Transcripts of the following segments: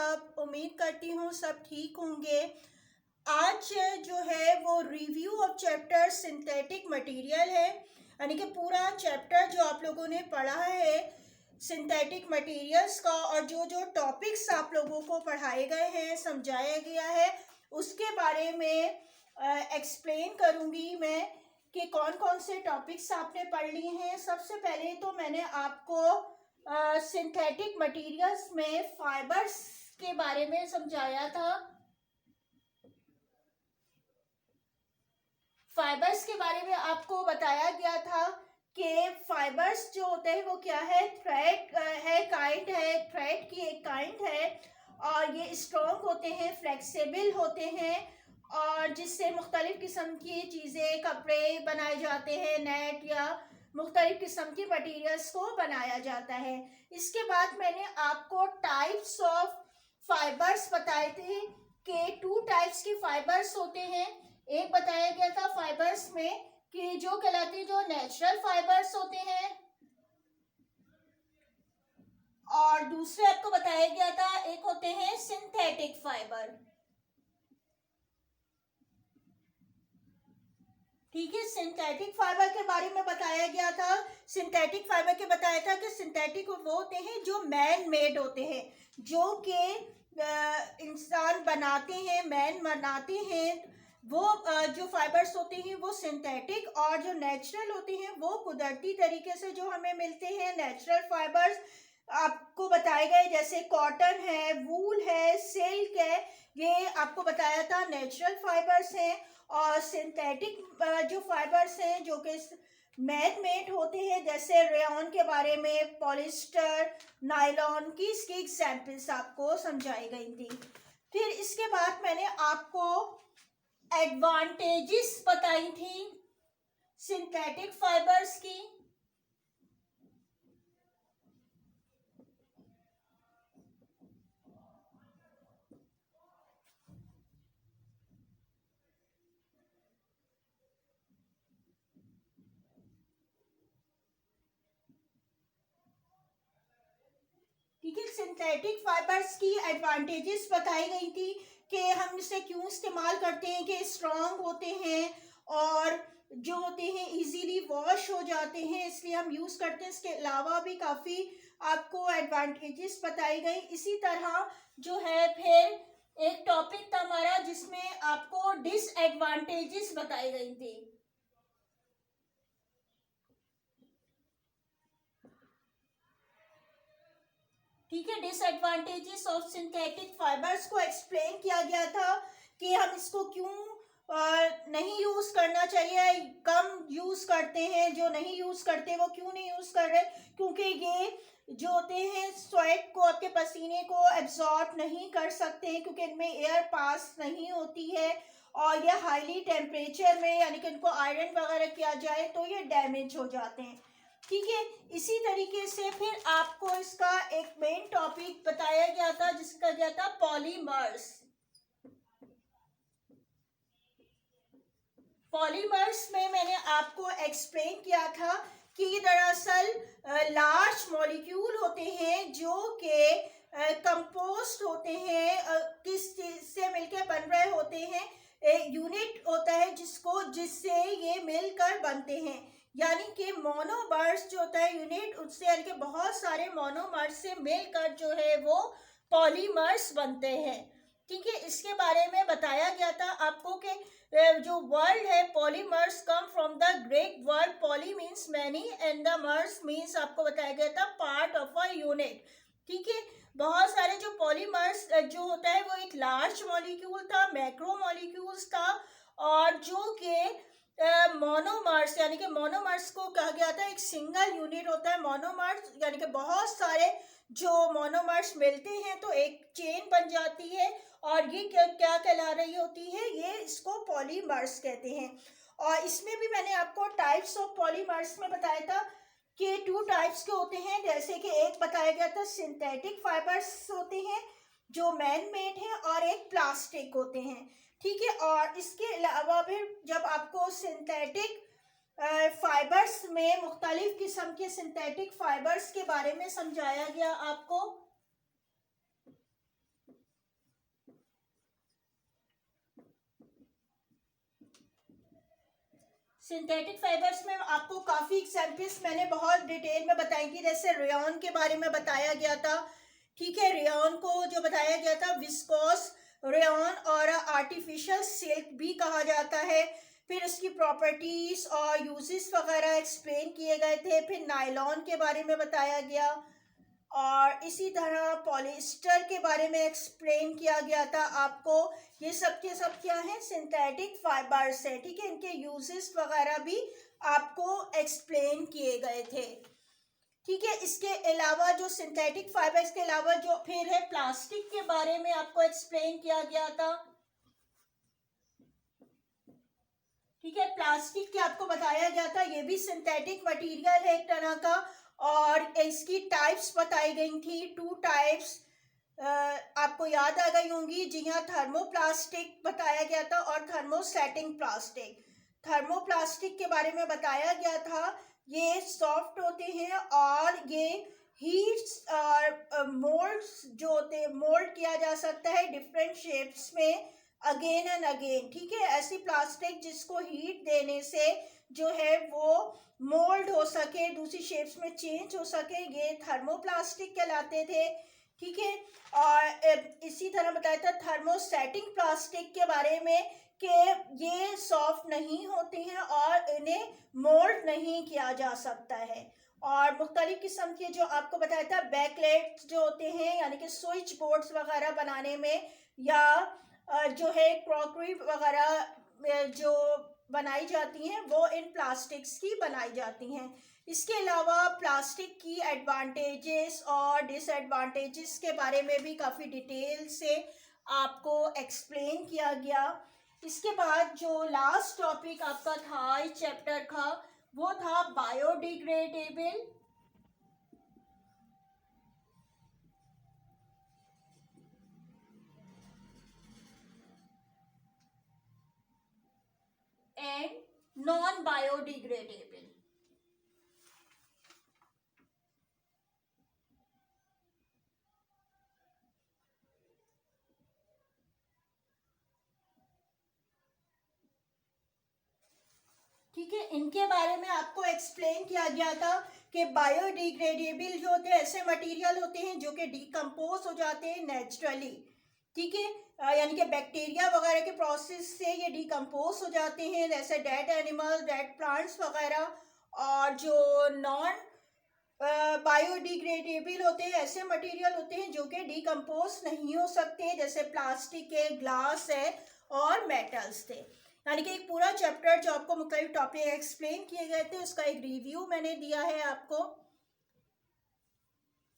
सब? उम्मीद करती हूँ सब ठीक होंगे। आज जो है वो review of chapter synthetic material है, यानी कि पूरा चैप्टर जो आप लोगों ने पढ़ा है सिंथेटिक मटेरियल्स का, और जो जो टॉपिक्स आप लोगों को पढ़ाए गए हैं, समझाया गया है, उसके बारे में एक्सप्लेन करूँगी मैं कि कौन कौन से टॉपिक्स आपने पढ़ लिए हैं। सबसे पहले तो मैंने आपको सिंथेटिक मटेरियल्स में फाइबर्स के बारे में समझाया था। फाइबर्स के बारे में आपको बताया गया था कि फाइबर्स जो होते हैं वो क्या है, थ्रेड है, काइंड है, थ्रेड की एक काइंड है, और ये स्ट्रॉन्ग होते हैं, फ्लेक्सिबल होते हैं, और जिससे मुख्तलिफ किस्म की चीज़ें, कपड़े बनाए जाते हैं, नेट या मुख्तलिफ किस्म की मटेरियल्स को बनाया जाता है। इसके बाद मैंने आपको टाइप्स ऑफ फाइबर्स बताए थे कि 2 टाइप्स की फाइबर्स होते हैं। एक बताया गया था फाइबर्स में कि जो कहलाते हैं जो नेचुरल फाइबर्स होते हैं, और दूसरे आपको बताया गया था एक होते हैं सिंथेटिक फाइबर। ठीक है, सिंथेटिक फाइबर के बारे में बताया गया था। सिंथेटिक फाइबर के बताया था कि सिंथेटिक वो होते हैं जो मैन मेड होते हैं, जो कि इंसान बनाते हैं, मैन बनाते हैं। वो जो फाइबर्स होते हैं वो सिंथेटिक, और जो नेचुरल होते हैं वो कुदरती तरीके से जो हमें मिलते हैं नेचुरल फाइबर्स आपको बताए गए, जैसे कॉटन है, वूल है, सिल्क है, ये आपको बताया था नेचुरल फाइबर्स हैं। और सिंथेटिक जो फाइबर्स हैं जो कि मैन मेड होते हैं, जैसे रेयॉन के बारे में, पॉलिस्टर, नायलॉन की इसकी एग्जाम्पल्स आपको समझाई गई थी। फिर इसके बाद मैंने आपको एडवांटेजेस बताई थी सिंथेटिक फाइबर्स की। ठीक है, सिंथेटिक फाइबर्स की एडवांटेजेस बताई गई थी कि हम इसे क्यों इस्तेमाल करते हैं, कि स्ट्रॉन्ग होते हैं और जो होते हैं इजीली वॉश हो जाते हैं, इसलिए हम यूज़ करते हैं। इसके अलावा भी काफ़ी आपको एडवांटेजेस बताई गई। इसी तरह जो है फिर एक टॉपिक था हमारा जिसमें आपको डिसएडवांटेजेस बताई गई थी। ठीक है, डिसएडवांटेजेस ऑफ सिंथेटिक फाइबर्स को एक्सप्लेन किया गया था कि हम इसको क्यों नहीं यूज़ करना चाहिए, कम यूज़ करते हैं, जो नहीं यूज़ करते वो क्यों नहीं यूज़ कर रहे, क्योंकि ये जो होते हैं स्वेट को, आपके पसीने को एब्जॉर्ब नहीं कर सकते हैं, क्योंकि इनमें एयर पास नहीं होती है, और ये हाईली टेम्परेचर में, यानी कि इनको आयरन वगैरह किया जाए तो ये डैमेज हो जाते हैं। ठीक है, इसी तरीके से फिर आपको इसका एक मेन टॉपिक बताया गया था जिसका गया था पॉलीमर्स। पॉलीमर्स में मैंने आपको एक्सप्लेन किया था कि दरअसल लार्ज मॉलिक्यूल होते हैं जो कि कंपोस्ट होते हैं, किस चीज से मिलकर बन रहे होते हैं, एक यूनिट होता है जिससे ये मिलकर बनते हैं, यानी कि मोनोमर्स जो होता है यूनिट, उससे यानी कि बहुत सारे मोनोमर्स से मिलकर जो है वो पॉलीमर्स बनते हैं। ठीक है, इसके बारे में बताया गया था आपको कि जो वर्ड है polymers come from the Greek word poly means many and the MERS means आपको बताया गया था पार्ट ऑफ अ यूनिट। ठीक है, बहुत सारे जो पॉलीमर्स जो होता है वो एक लार्ज मॉलिक्यूल था, मैक्रो मॉलिक्यूल्स था, और जो कि मोनोमर्स यानी कि मोनोमर्स को कहा गया था एक सिंगल यूनिट होता है मोनोमर्स, यानी कि बहुत सारे जो मोनोमर्स मिलते हैं तो एक चेन बन जाती है, और ये क्या क्या कहला रही होती है, ये इसको पॉलीमर्स कहते हैं। और इसमें भी मैंने आपको टाइप्स ऑफ पॉलीमर्स में बताया था कि 2 टाइप्स के होते हैं, जैसे कि एक बताया गया था सिंथेटिक फाइबर्स होते हैं जो मैन मेड हैं, और एक प्लास्टिक होते हैं। ठीक है, और इसके अलावा भी जब आपको सिंथेटिक फाइबर्स में मुख्तलिफ किस्म के सिंथेटिक फाइबर्स के बारे में समझाया गया आपको, सिंथेटिक फाइबर्स में आपको काफ़ी एग्जाम्पल्स मैंने बहुत डिटेल में बताई थी, जैसे रेयॉन के बारे में बताया गया था। ठीक है, रेयॉन को जो बताया गया था विस्कोस रेयॉन और आर्टिफिशियल सिल्क भी कहा जाता है। फिर उसकी प्रॉपर्टीज और यूजेस वगैरह एक्सप्लेन किए गए थे। फिर नायलॉन के बारे में बताया गया और इसी तरह पॉलिएस्टर के बारे में एक्सप्लेन किया गया था आपको। ये सब के सब क्या है, सिंथेटिक फाइबर्स है। ठीक है, इनके यूजेस वगैरह भी आपको एक्सप्लेन किए गए थे। ठीक है, इसके अलावा जो सिंथेटिक फाइबर्स के अलावा जो फिर है प्लास्टिक के बारे में आपको एक्सप्लेन किया गया था। ठीक है, प्लास्टिक के आपको बताया गया था, ये भी सिंथेटिक मटेरियल है एक तरह का, और इसकी टाइप्स बताई गई थी, 2 टाइप्स आपको याद आ गई होंगी जी हाँ। थर्मोप्लास्टिक बताया गया था और थर्मोस्टैटिक प्लास्टिक। थर्मोप्लास्टिक के बारे में बताया गया था, ये सॉफ्ट होते हैं और ये हीट्स और मोल्ड्स जो होते हैं, मोल्ड किया जा सकता है डिफरेंट शेप्स में अगेन एंड अगेन। ठीक है, ऐसी प्लास्टिक जिसको हीट देने से जो है वो मोल्ड हो सके, दूसरी शेप्स में चेंज हो सके, ये थर्मोप्लास्टिक कहलाते थे। ठीक है, और इसी तरह बताया था थर्मोस्टैटिक प्लास्टिक के बारे में कि ये सॉफ्ट नहीं होते हैं और इन्हें मोल्ड नहीं किया जा सकता है। और मुख्तलिफ किस्म के जो आपको बताया था बैकलेट्स जो होते हैं, यानी कि स्विच बोर्ड्स वगैरह बनाने में, या जो है क्रॉकरी वगैरह जो बनाई जाती हैं वो इन प्लास्टिक्स की बनाई जाती हैं। इसके अलावा प्लास्टिक की एडवांटेजेस और डिसएडवांटेजेस के बारे में भी काफ़ी डिटेल से आपको एक्सप्लेन किया गया। इसके बाद जो लास्ट टॉपिक आपका था इस चैप्टर का, वो था बायोडिग्रेडेबल एंड नॉन बायोडिग्रेडेबल। ठीक है, इनके बारे में आपको एक्सप्लेन किया गया था कि बायोडिग्रेडेबल जो होते हैं ऐसे मटेरियल होते हैं जो कि डिकम्पोज हो जाते हैं नेचुरली। ठीक है, यानी कि बैक्टीरिया वगैरह के प्रोसेस से ये डिकम्पोज हो जाते हैं, जैसे डेड एनिमल, डेड प्लांट्स वगैरह। और जो नॉन बायोडिग्रेडेबल होते हैं ऐसे मटेरियल होते हैं जो कि डिकम्पोज नहीं हो सकते, जैसे प्लास्टिक है, ग्लास है और मेटल्स थे। यानी कि एक पूरा चैप्टर जो आपको मुख्तलिफ टॉपिक एक्सप्लेन किए गए थे उसका एक रिव्यू मैंने दिया है आपको।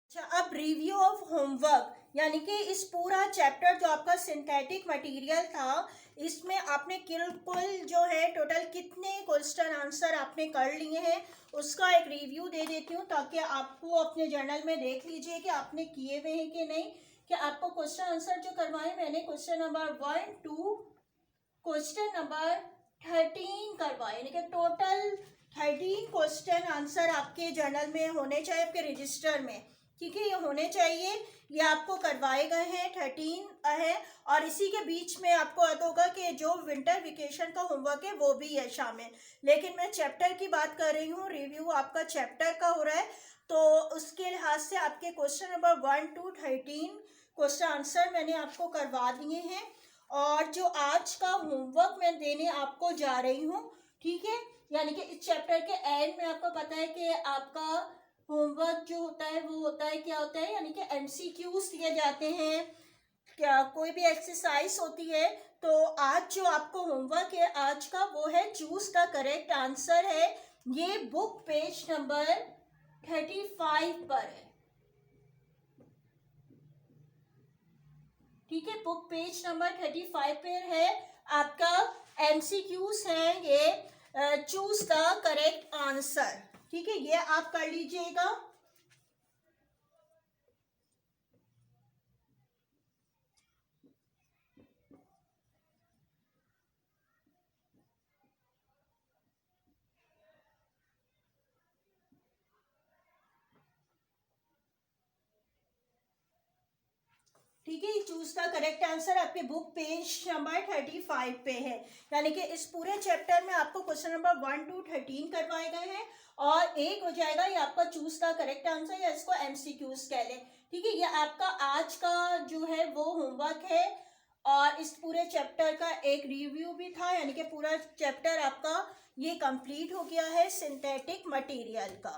अच्छा, अब रिव्यू ऑफ होमवर्क, यानी कि इस पूरा चैप्टर जो आपका सिंथेटिक मटेरियल था, इसमें आपने कुल जो है टोटल कितने क्वेश्चन आंसर आपने कर लिए हैं उसका एक रिव्यू दे देती हूँ, ताकि आपको अपने जर्नल में देख लीजिए कि आपने किए हुए हैं कि नहीं। कि आपको क्वेश्चन आंसर जो करवाए मैंने, क्वेश्चन नंबर 1 2 क्वेश्चन नंबर 13 करवाए, यानी कि टोटल 13 क्वेश्चन आंसर आपके जर्नल में होने चाहिए, आपके रजिस्टर में। ठीक है, ये होने चाहिए, ये आपको करवाए गए हैं, 13 है। और इसी के बीच में आपको याद होगा कि जो विंटर वेकेशन का होमवर्क है वो भी है शामिल, लेकिन मैं चैप्टर की बात कर रही हूँ, रिव्यू आपका चैप्टर का हो रहा है, तो उसके लिहाज से आपके question number 1 to 13 question answer मैंने आपको करवा दिए हैं। और जो आज का होमवर्क मैं देने आपको जा रही हूँ, ठीक है, यानी कि इस चैप्टर के एंड में आपको पता है कि आपका होमवर्क जो होता है वो होता है, क्या होता है, यानी कि एमसीक्यूज दिए जाते हैं, क्या कोई भी एक्सरसाइज होती है। तो आज जो आपको होमवर्क है आज का, वो है चूज द करेक्ट आंसर है। ये बुक पेज नंबर 35 पर है। ठीक है, बुक पेज नंबर 35 पे है आपका, एमसीक्यूज है ये, चूज द करेक्ट आंसर। ठीक है, ये आप कर लीजिएगा। ठीक है। चूज द करेक्ट आंसर आपके बुक पेज नंबर 35 पे है, यानी कि इस पूरे चैप्टर में आपको क्वेश्चन नंबर 1 to 13 करवाए गए हैं और एक हो जाएगा ये आपका चूज द करेक्ट आंसर, या इसको एमसीक्यूज कह लें। ठीक है, ये आपका आज का जो है वो होमवर्क है और इस पूरे चैप्टर का एक रिव्यू भी था, यानी कि पूरा चैप्टर आपका ये कंप्लीट हो गया है सिंथेटिक मटेरियल का।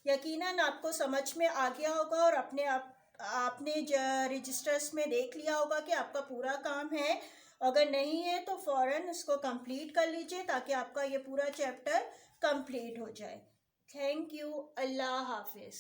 यकीनन आपको समझ में आ गया होगा और आपने रजिस्टर्स में देख लिया होगा कि आपका पूरा काम है। अगर नहीं है तो फ़ौरन इसको कंप्लीट कर लीजिए ताकि आपका ये पूरा चैप्टर कंप्लीट हो जाए। Thank you. अल्लाह हाफिज़।